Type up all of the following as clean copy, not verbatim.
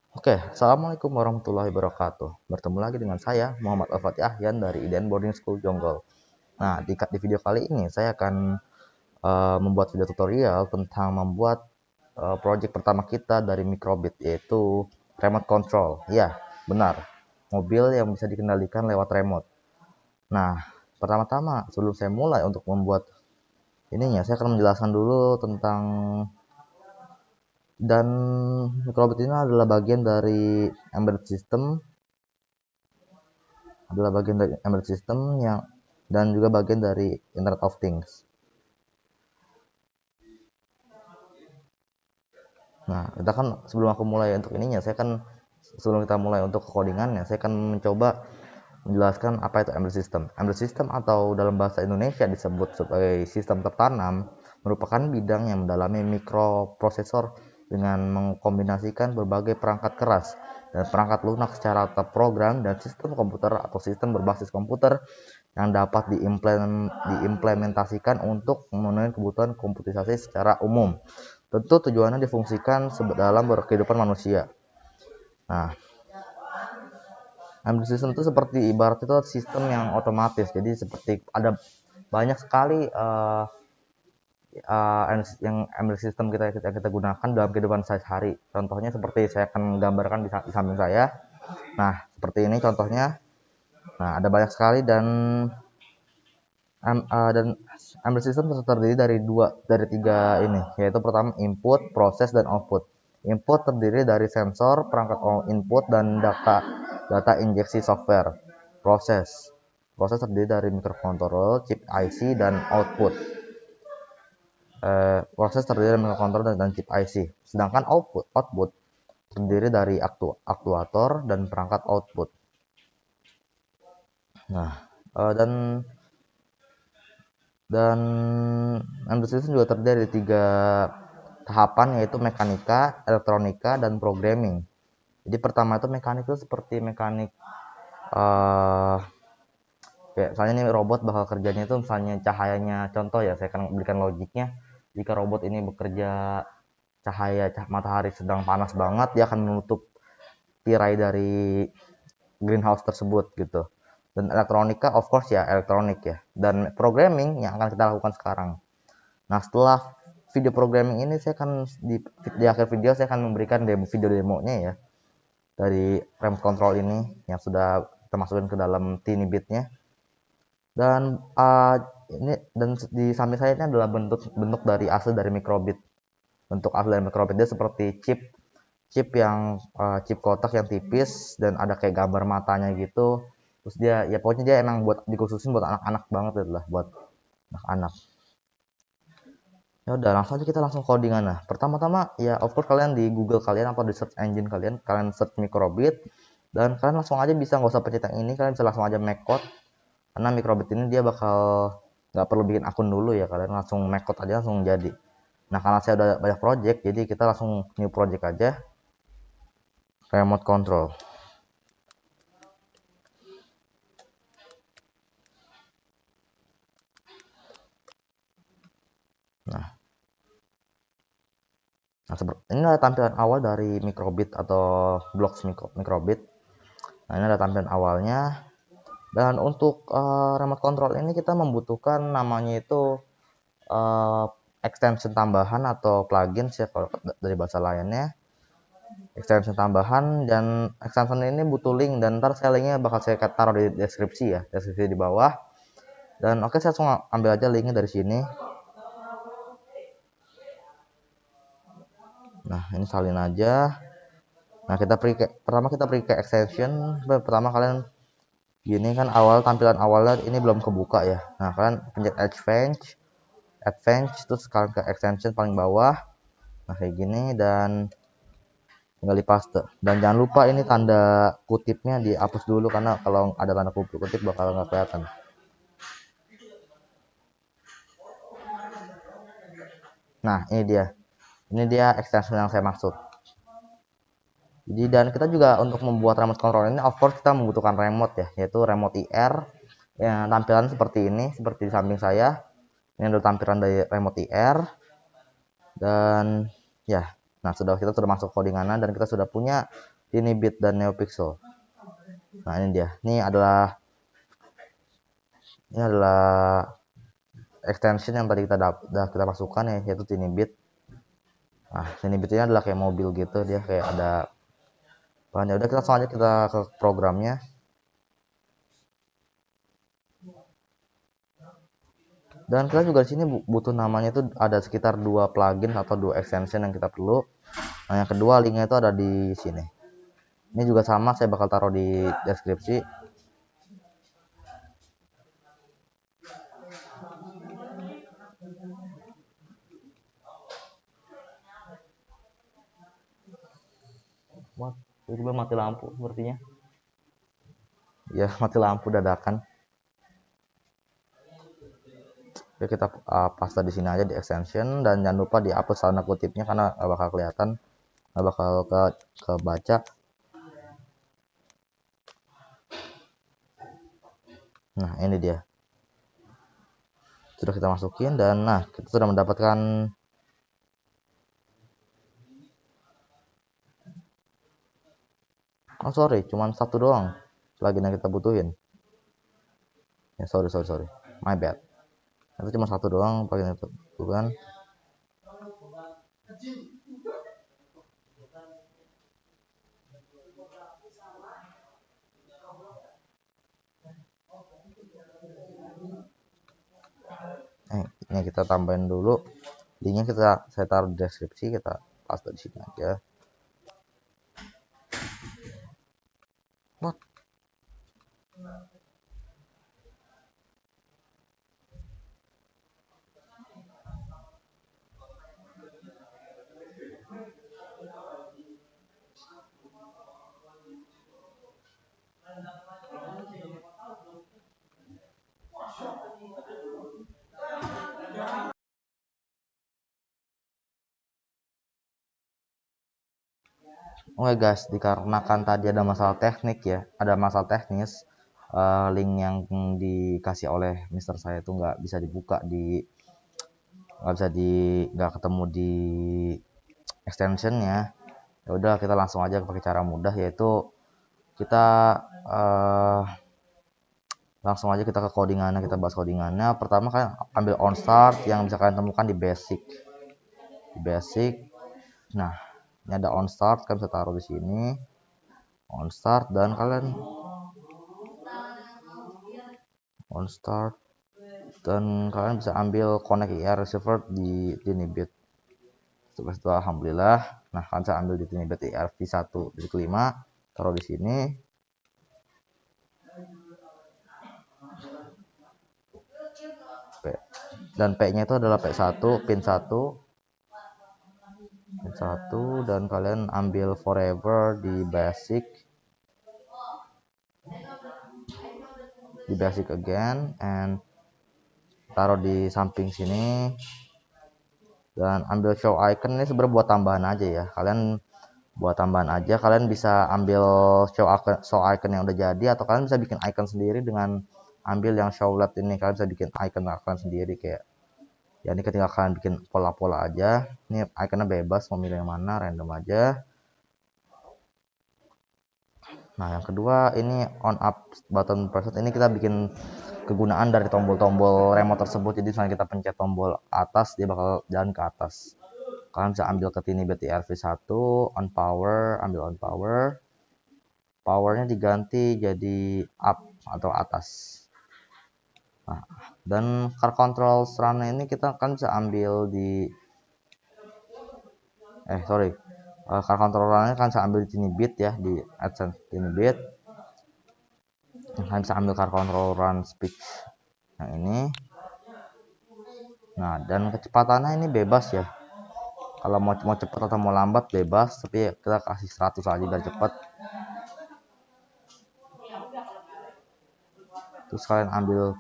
Oke, Assalamualaikum warahmatullahi wabarakatuh. Bertemu lagi dengan saya, Muhammad Al-Fatih Ahyan dari IDN Boarding School Jonggol. Nah, di video kali ini saya akan membuat video tutorial tentang membuat project pertama kita dari microbit, yaitu remote control. Ya, benar, mobil yang bisa dikendalikan lewat remote. Nah, pertama-tama sebelum saya mulai untuk membuat ininya, saya akan menjelaskan dulu tentang dan microbit ini adalah bagian dari embedded system yang dan juga bagian dari Internet of Things. Nah, kita kan sebelum aku mulai untuk ininya, sebelum kita mulai untuk codingannya, saya akan mencoba menjelaskan apa itu embedded system. Embedded system atau dalam bahasa Indonesia disebut sebagai sistem tertanam merupakan bidang yang mendalami mikroprosesor dengan mengkombinasikan berbagai perangkat keras dan perangkat lunak secara terprogram dan sistem komputer atau sistem berbasis komputer yang dapat diimplementasikan untuk memenuhi kebutuhan komputerisasi secara umum. Tentu tujuannya difungsikan dalam kehidupan manusia. Nah, embedded system itu seperti ibarat itu sistem yang otomatis. Jadi seperti ada banyak sekali yang embedded system kita gunakan dalam kehidupan sehari-hari. Contohnya seperti saya akan gambarkan di samping saya. Nah, seperti ini contohnya. Nah, ada banyak sekali dan embedded system terdiri dari tiga ini, yaitu pertama input, proses, dan output. Input terdiri dari sensor, perangkat input, dan data injeksi software. Proses terdiri dari microcontroller, chip IC, dan output. Proses terdiri dari microcontroller dan chip IC. Sedangkan output terdiri dari aktuator dan perangkat output. Nah, dan embedded system juga terdiri dari tiga tahapan, yaitu mekanika, elektronika, dan programming. Jadi pertama itu mekanik itu seperti mekanik kayak misalnya nih robot bakal kerjanya itu misalnya cahayanya, contoh ya, saya akan berikan logiknya. Jika robot ini bekerja cahaya matahari sedang panas banget, dia akan menutup tirai dari greenhouse tersebut gitu. Dan elektronika of course ya elektronik ya, dan programming yang akan kita lakukan sekarang. Nah, setelah video programming ini saya akan di akhir video saya akan memberikan video demonya ya dari remote control ini yang sudah kita masukkan ke dalam Tinybit-nya. Dan di samping saya ini adalah bentuk dari asli dari microbit. Bentuk asli dari microbit dia seperti chip kotak yang tipis dan ada kayak gambar matanya gitu. Terus dia ya pokoknya dia emang buat dikhususin buat anak-anak banget itu lah, buat anak-anak. Ya udah, langsung aja kita langsung codingan. Nah, pertama-tama ya of course kalian di Google kalian atau di search engine kalian search microbit, dan kalian langsung aja bisa, nggak usah pencet yang ini, kalian bisa langsung aja make code. Karena microbit ini dia bakal nggak perlu bikin akun dulu ya, kalian langsung make code aja langsung jadi. Nah, karena saya udah banyak project, jadi kita langsung new project aja, remote control. Nah, ini adalah tampilan awal dari microbit atau blocks microbit. Nah, ini adalah tampilan awalnya. Dan untuk remote control ini kita membutuhkan namanya itu extension tambahan atau plugin ya kalau dari bahasa lainnya. Extension tambahan, dan extension ini butuh link, dan ntar linknya bakal saya taruh di deskripsi di bawah. Dan oke, saya langsung ambil aja linknya dari sini. Nah, ini salin aja. Nah, pertama kita pergi ke extension. Pertama kalian gini kan, tampilan awalnya ini belum kebuka ya. Nah, kalian pencet advance, terus kalian ke extension paling bawah. Nah, kayak gini, dan tinggal di paste. Dan jangan lupa ini tanda kutipnya dihapus dulu, karena kalau ada tanda kutip bakal nggak kelihatan. Nah, ini dia extension yang saya maksud. Jadi, dan kita juga untuk membuat remote control ini of course kita membutuhkan remote ya, yaitu remote IR yang tampilan seperti ini, seperti di samping saya. Ini adalah tampilan dari remote IR. Dan ya, nah kita sudah masuk codingan dan kita sudah punya Tiny Bit dan NeoPixel. Nah ini dia, ini adalah extension yang tadi kita masukkan ya, yaitu Tiny Bit. Nah Tiny Bit ini adalah kayak mobil gitu, dia kayak ada bahannya. Udah, kita langsung aja kita ke programnya. Dan kita juga di sini butuh namanya itu ada sekitar 2 plugin atau 2 extension yang kita perlu. Nah yang kedua linknya itu ada di sini. Ini juga sama, saya bakal taruh di deskripsi. Wah, tiba-tiba mati lampu sepertinya. Ya, mati lampu dadakan. Oke, kita paste di sini aja di extension, dan jangan lupa dihapus tanda kutipnya karena nggak bakal kelihatan, nggak bakal kebaca. Nah ini dia, sudah kita masukin, dan nah kita sudah mendapatkan sorry, cuman satu doang plugin yang kita butuhin ya. Sorry, my bad, itu cuma satu doang plugin itu, bukan. Ini kita tambahin dulu linknya, saya taruh di deskripsi, kita paste di sini aja. What? Oke guys, dikarenakan tadi ada masalah teknik ya, ada masalah teknis, link yang dikasih oleh Mister saya itu nggak bisa dibuka nggak ketemu di extensionnya. Ya udah, kita langsung aja pakai cara mudah, yaitu kita langsung aja kita ke codingannya, kita bahas codingannya. Pertama kan ambil OnStart yang bisa kalian temukan di basic. Nah ini ada OnStart, kalian bisa taruh di sini OnStart, dan kalian bisa ambil connect IR receiver di Tinybit. Setelah itu alhamdulillah, nah kalian bisa ambil di Tinybit IR v1.5, taruh di sini. Dan P-nya itu adalah P1, pin 1, dan kalian ambil forever di basic again, and taruh di samping sini, dan ambil show icon. Ini sebenarnya buat tambahan aja ya, kalian bisa ambil show icon yang udah jadi, atau kalian bisa bikin icon sendiri dengan ambil yang show let ini. Kalian bisa bikin icon sendiri, kayak ya ini ketika kalian bikin pola-pola aja. Ini iconnya bebas, mau milih yang mana, random aja. Nah yang kedua ini on up button preset, ini kita bikin kegunaan dari tombol-tombol remote tersebut. Jadi misalnya kita pencet tombol atas, dia bakal jalan ke atas. Kalian bisa ambil ke Tinybit IRV1, on power, ambil on power, powernya diganti jadi up atau atas. Nah, dan car control run ini kita kan bisa ambil di car controllernya kan bisa ambil di Tinybit ya, di AdSense Tinybit. Kalian bisa ambil car control run speech yang ini. Nah dan kecepatannya ini bebas ya, kalau mau cepat atau mau lambat bebas, tapi kita kasih 100 aja biar cepat. Terus kalian ambil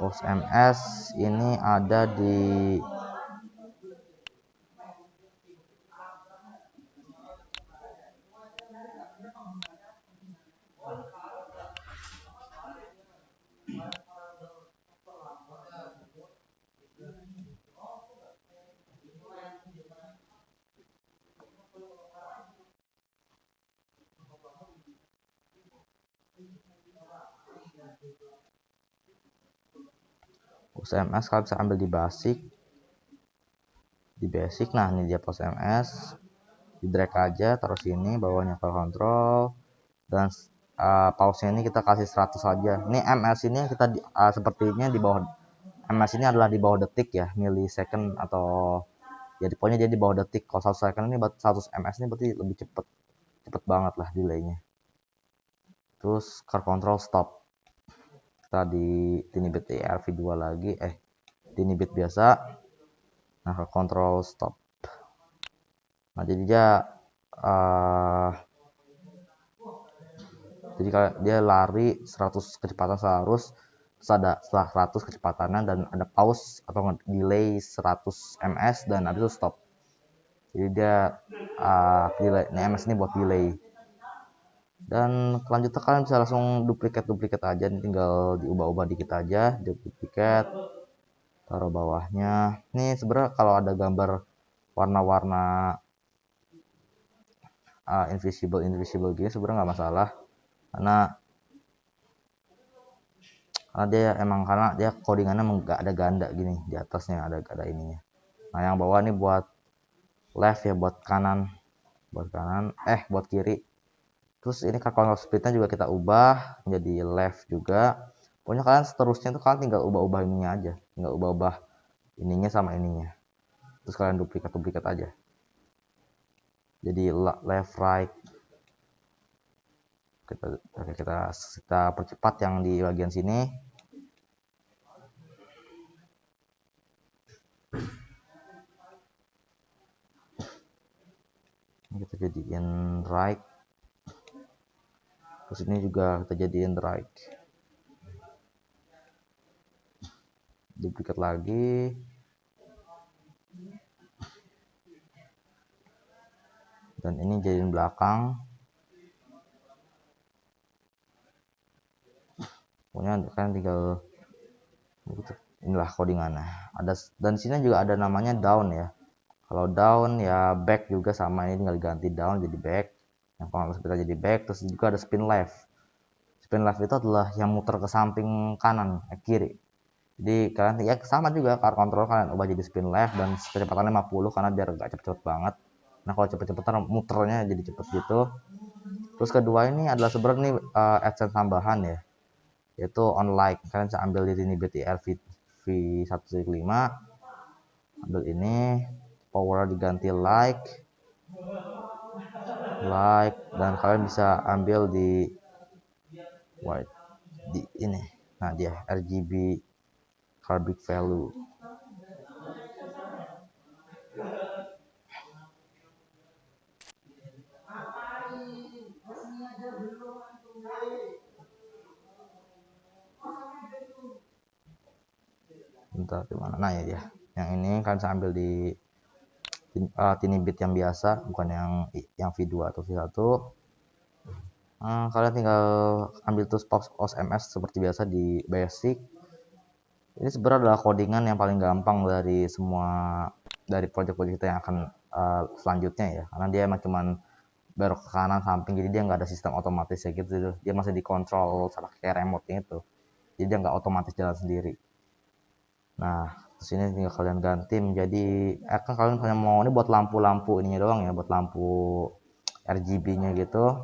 post ms, ini ada di Pause MS kalian bisa ambil di basic. Nah ini dia pause MS, di drag aja taruh sini, bawahnya file control, dan pause ini kita kasih 100 saja. Ini MS ini kita sepertinya di bawah, MS ini adalah di bawah detik ya, millisecond atau ya pokoknya dia di bawah detik. Kalau 1 second ini 100 ms ini berarti lebih cepet banget lah delaynya. Terus car control stop, kita di tinibit ERV2 lagi, tinibit biasa. Nah car control stop, nah jadi kalau dia lari 100 kecepatan seharus, terus ada setelah 100 kecepatannya dan ada pause atau delay 100 ms dan habis itu stop. Jadi dia delay, nah ms ini buat delay. Dan selanjutnya kalian bisa langsung duplikat aja, tinggal diubah-ubah dikit aja, duplikat, taruh bawahnya. Ini sebenarnya kalau ada gambar warna-warna invisible gini sebenarnya nggak masalah, karena dia codingannya nggak ada ganda gini, di atasnya ada ininya. Nah yang bawah ini buat left ya, buat kiri. Terus ini control speednya juga kita ubah menjadi left juga. Pokoknya kalian seterusnya tuh kalian tinggal ubah-ubah ininya aja, tinggal ubah-ubah ininya sama ininya, terus kalian duplikat aja jadi left right. Kita percepat yang di bagian sini. Kita jadiin right, terus ini juga kita jadiin right, duplikat lagi, dan ini jadiin belakang. Pokoknya kalian tinggal inilah codingannya. Dan sini juga ada namanya down ya. Kalau down ya back juga sama, ini tinggal ganti down jadi back, yang kalau kita jadi back. Terus juga ada spin left. Spin left itu adalah yang muter ke samping kanan, kiri. Jadi kalian ya sama juga car control kalian ubah jadi spin left dan kecepatannya 50 karena biar gak cepet-cepet banget. Nah kalau cepet-cepetan muternya jadi cepet gitu. Terus kedua ini adalah sebenarnya adsense tambahan ya, yaitu on like. Kalian bisa ambil di sini BTR V1.5, ambil ini, power diganti like, dan kalian bisa ambil di white di ini. Nah dia RGB carbon value. Bentar gimana? Nah ya dia. Yang ini kalian bisa ambil di tinibit yang biasa, bukan yang V2 atau V1. Kalian tinggal ambil terus pause MS seperti biasa di basic. Ini sebenarnya adalah codingan yang paling gampang dari project-project kita yang akan selanjutnya ya, karena dia emang cuman belok ke kanan samping, jadi dia nggak ada sistem otomatis ya gitu. Dia masih dikontrol kayak remote itu, jadi dia nggak otomatis jalan sendiri. Nah terus ini tinggal kalian ganti menjadi kan kalian hanya mau ini buat lampu-lampu ininya doang ya, buat lampu RGB nya gitu.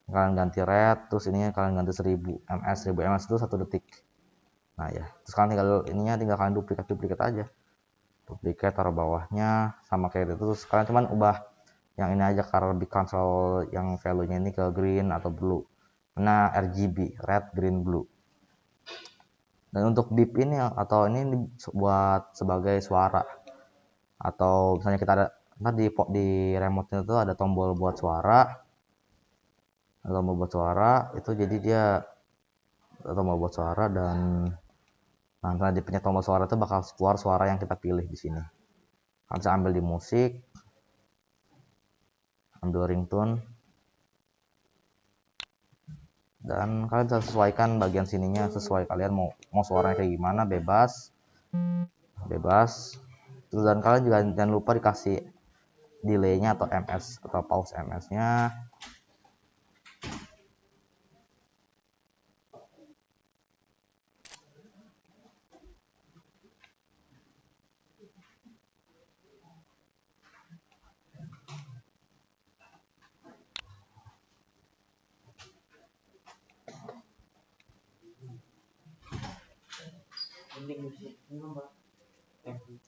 Kalian ganti red, terus ini kalian ganti 1000 ms itu 1 detik. Nah ya, terus kalian tinggal kalian duplikat aja, taruh bawahnya sama kayak itu. Terus kalian cuman ubah yang ini aja, karena di console yang value nya ini ke green atau blue, nah RGB red green blue. Dan untuk beep ini atau ini buat sebagai suara, atau misalnya kita ada di remote nya itu ada tombol buat suara, itu jadi dia tombol buat suara, dan nah di pencet tombol suara itu bakal keluar suara yang kita pilih di sini. Kalian bisa ambil di musik, ambil ringtone, dan kalian bisa sesuaikan bagian sininya sesuai kalian mau suaranya kayak gimana, bebas. Terus dan kalian juga jangan lupa dikasih delaynya atau ms atau pause ms nya.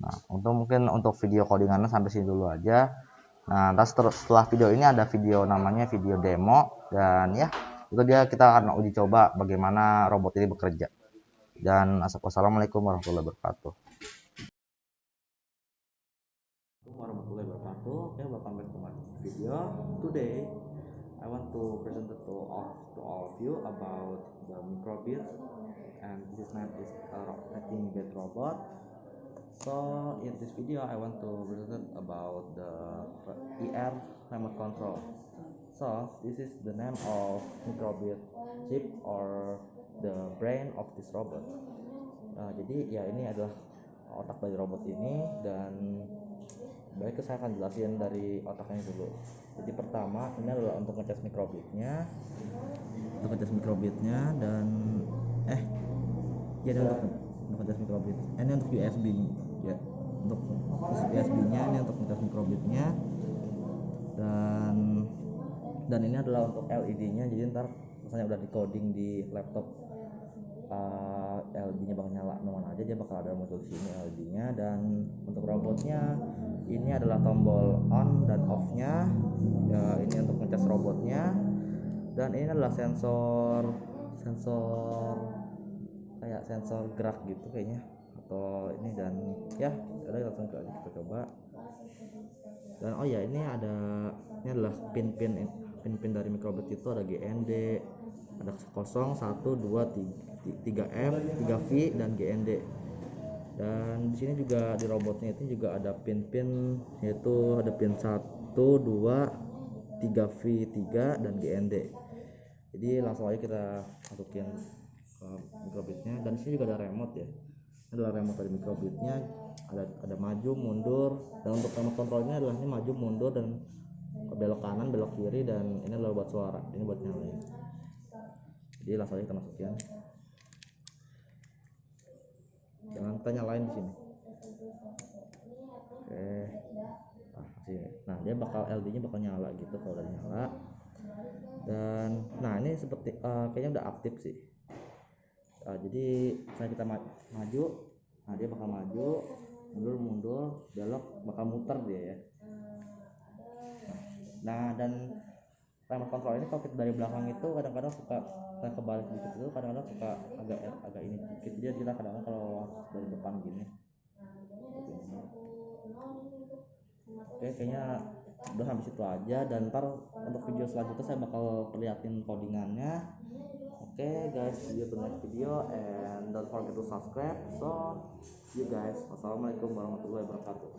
Nah, mungkin untuk video codingannya sampai sini dulu aja. Nah, terus setelah video ini ada video namanya video demo, dan ya itu dia, kita akan uji coba bagaimana robot ini bekerja. Dan wassalamualaikum warahmatullahi wabarakatuh. Warahmatullahi wabarakatuh. Okay, welcome back to my video. Today I want to present to all of you about the microbit, and this name is a Nightingale robot. So in this video I want to present about the ER remote control. So this is the name of microbit chip or the brain of this robot. Jadi ya ini adalah otak dari robot ini, dan baik saya akan jelasin dari otaknya dulu. Jadi pertama ini adalah untuk ngecas mikrobitnya, dan ya untuk ngecas mikrobit. Ini untuk USB ya, untuk USB-nya ini untuk ngecas mikrobitnya, dan ini adalah untuk LED-nya. Jadi ntar misalnya udah di coding di laptop, LED-nya bakal nyala kemana aja, dia bakal ada muncul di sini LED-nya. Dan untuk robotnya ini adalah tombol on dan off-nya ya, ini untuk ngecas robotnya. Dan ini adalah sensor kayak sensor gerak gitu kayaknya, atau ini. Dan ya udah, langsung kita coba. Dan oh ya, ini adalah pin dari mikrobit itu ada GND, ada 0, 1, 2, 3M, 3V dan GND. Dan di sini juga di robotnya itu juga ada pin-pin, yaitu ada pin 1, 2, 3V3 dan GND. Jadi langsung aja kita masukin ke mikrobitnya. Dan di sini juga ada remote ya. Ini adalah remote dari mikrobitnya, ada maju mundur. Dan untuk remote kontrolnya adalah ini maju mundur dan belok kanan belok kiri, dan ini adalah buat suara, ini buat nyalain. Jadi langsung aja kita masukin. Jangan kita nyalain di sini. Oke. Nah, dia LED-nya bakal nyala gitu kalau udah nyala. Dan nah, ini seperti kayaknya udah aktif sih. Jadi misalnya kita maju, nah dia bakal maju, mundur, belok, bakal muter dia ya. Nah, dan remote control ini kalau kita dari belakang itu kadang-kadang suka kebalik dikit, itu kadang-kadang suka agak ini dikit. Jadi kita kadang-kadang kalau dari depan gini. Oke, kayaknya udah sampai situ aja, dan ntar untuk video selanjutnya saya bakal perlihatin codingannya. Oke guys, see you to next video, and don't forget to subscribe. So see you guys. Wassalamualaikum warahmatullahi wabarakatuh.